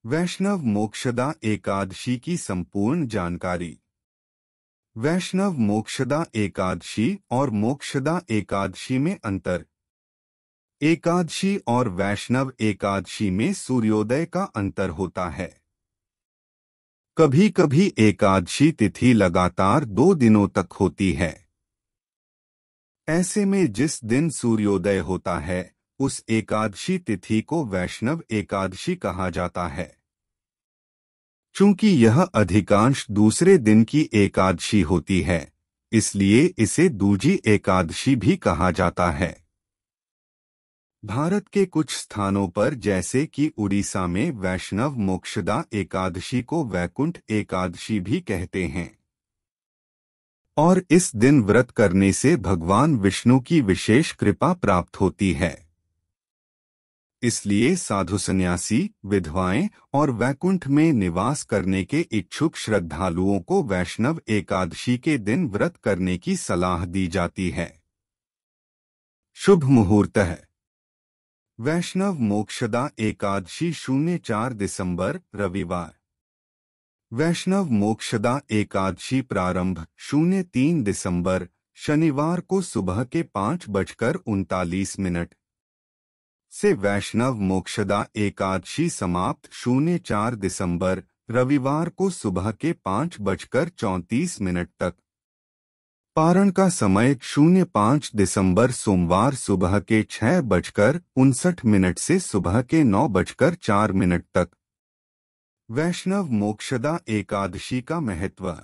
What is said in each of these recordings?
वैष्णव मोक्षदा एकादशी की संपूर्ण जानकारी। वैष्णव मोक्षदा एकादशी और मोक्षदा एकादशी में अंतर। एकादशी और वैष्णव एकादशी में सूर्योदय का अंतर होता है। कभी कभी एकादशी तिथि लगातार 2 दिनों तक होती है। ऐसे में जिस दिन सूर्योदय होता है उस एकादशी तिथि को वैष्णव एकादशी कहा जाता है। चूंकि यह अधिकांश दूसरे दिन की एकादशी होती है, इसलिए इसे दूजी एकादशी भी कहा जाता है। भारत के कुछ स्थानों पर जैसे कि उड़ीसा में वैष्णव मोक्षदा एकादशी को वैकुंठ एकादशी भी कहते हैं और इस दिन व्रत करने से भगवान विष्णु की विशेष कृपा प्राप्त होती है। इसलिए साधु सन्यासी, विधवाएं और वैकुंठ में निवास करने के इच्छुक श्रद्धालुओं को वैष्णव एकादशी के दिन व्रत करने की सलाह दी जाती है। शुभ मुहूर्त है। वैष्णव मोक्षदा एकादशी 04 दिसंबर रविवार। वैष्णव मोक्षदा एकादशी प्रारंभ 03 दिसंबर शनिवार को सुबह के 5:39 से वैष्णव मोक्षदा एकादशी समाप्त 04 दिसंबर रविवार को सुबह के 5:34 तक। पारण का समय 05 दिसंबर सोमवार सुबह के 6:59 से सुबह के 9:04 तक। वैष्णव मोक्षदा एकादशी का महत्व।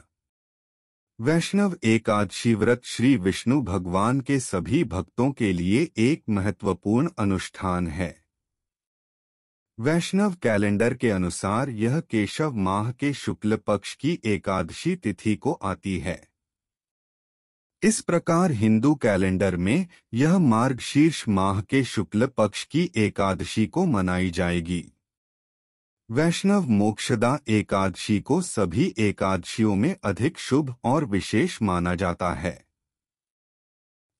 वैष्णव एकादशी व्रत श्री विष्णु भगवान के सभी भक्तों के लिए एक महत्वपूर्ण अनुष्ठान है। वैष्णव कैलेंडर के अनुसार यह केशव माह के शुक्ल पक्ष की एकादशी तिथि को आती है। इस प्रकार हिंदू कैलेंडर में यह मार्गशीर्ष माह के शुक्ल पक्ष की एकादशी को मनाई जाएगी। वैष्णव मोक्षदा एकादशी को सभी एकादशियों में अधिक शुभ और विशेष माना जाता है।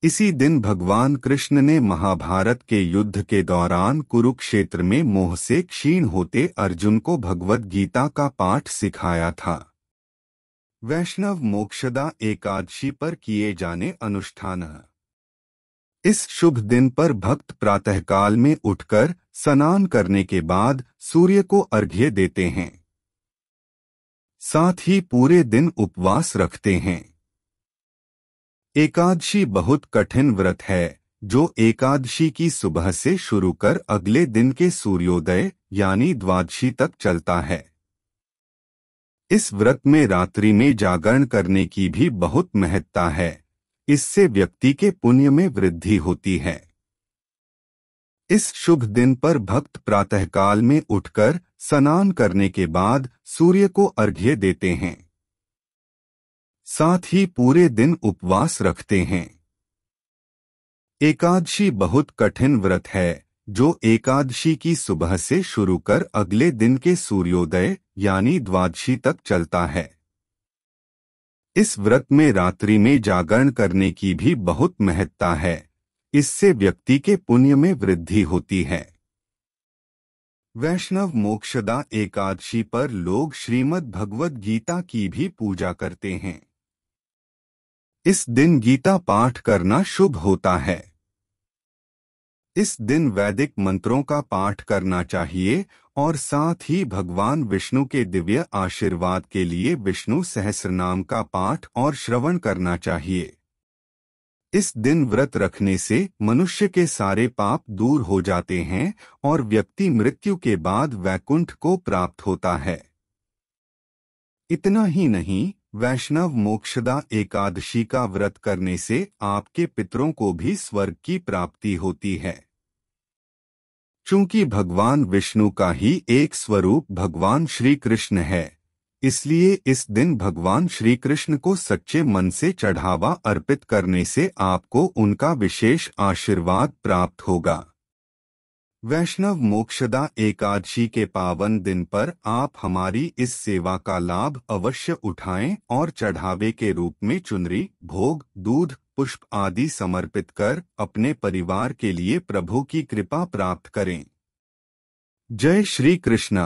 इसी दिन भगवान कृष्ण ने महाभारत के युद्ध के दौरान कुरुक्षेत्र में मोह से क्षीण होते अर्जुन को भगवद गीता का पाठ सिखाया था। वैष्णव मोक्षदा एकादशी पर किए जाने अनुष्ठान। इस शुभ दिन पर भक्त प्रातःकाल में उठकर स्नान करने के बाद सूर्य को अर्घ्य देते हैं। साथ ही पूरे दिन उपवास रखते हैं। एकादशी बहुत कठिन व्रत है जो एकादशी की सुबह से शुरू कर अगले दिन के सूर्योदय यानी द्वादशी तक चलता है। इस व्रत में रात्रि में जागरण करने की भी बहुत महत्ता है। इससे व्यक्ति के पुण्य में वृद्धि होती है। इस शुभ दिन पर भक्त प्रातःकाल में उठकर स्नान करने के बाद सूर्य को अर्घ्य देते हैं। साथ ही पूरे दिन उपवास रखते हैं। एकादशी बहुत कठिन व्रत है जो एकादशी की सुबह से शुरू कर अगले दिन के सूर्योदय यानी द्वादशी तक चलता है। इस व्रत में रात्रि में जागरण करने की भी बहुत महत्ता है। इससे व्यक्ति के पुण्य में वृद्धि होती है। वैष्णव मोक्षदा एकादशी पर लोग श्रीमद् भगवद गीता की भी पूजा करते हैं। इस दिन गीता पाठ करना शुभ होता है। इस दिन वैदिक मंत्रों का पाठ करना चाहिए और साथ ही भगवान विष्णु के दिव्य आशीर्वाद के लिए विष्णु सहस्रनाम का पाठ और श्रवण करना चाहिए। इस दिन व्रत रखने से मनुष्य के सारे पाप दूर हो जाते हैं और व्यक्ति मृत्यु के बाद वैकुंठ को प्राप्त होता है। इतना ही नहीं, वैष्णव मोक्षदा एकादशी का व्रत करने से आपके पितरों को भी स्वर्ग की प्राप्ति होती है। चूंकि भगवान विष्णु का ही एक स्वरूप भगवान श्री कृष्ण है, इसलिए इस दिन भगवान श्री कृष्ण को सच्चे मन से चढ़ावा अर्पित करने से आपको उनका विशेष आशीर्वाद प्राप्त होगा। वैष्णव मोक्षदा एकादशी के पावन दिन पर आप हमारी इस सेवा का लाभ अवश्य उठाएं और चढ़ावे के रूप में चुनरी, भोग, दूध, पुष्प आदि समर्पित कर अपने परिवार के लिए प्रभु की कृपा प्राप्त करें। जय श्री कृष्ण।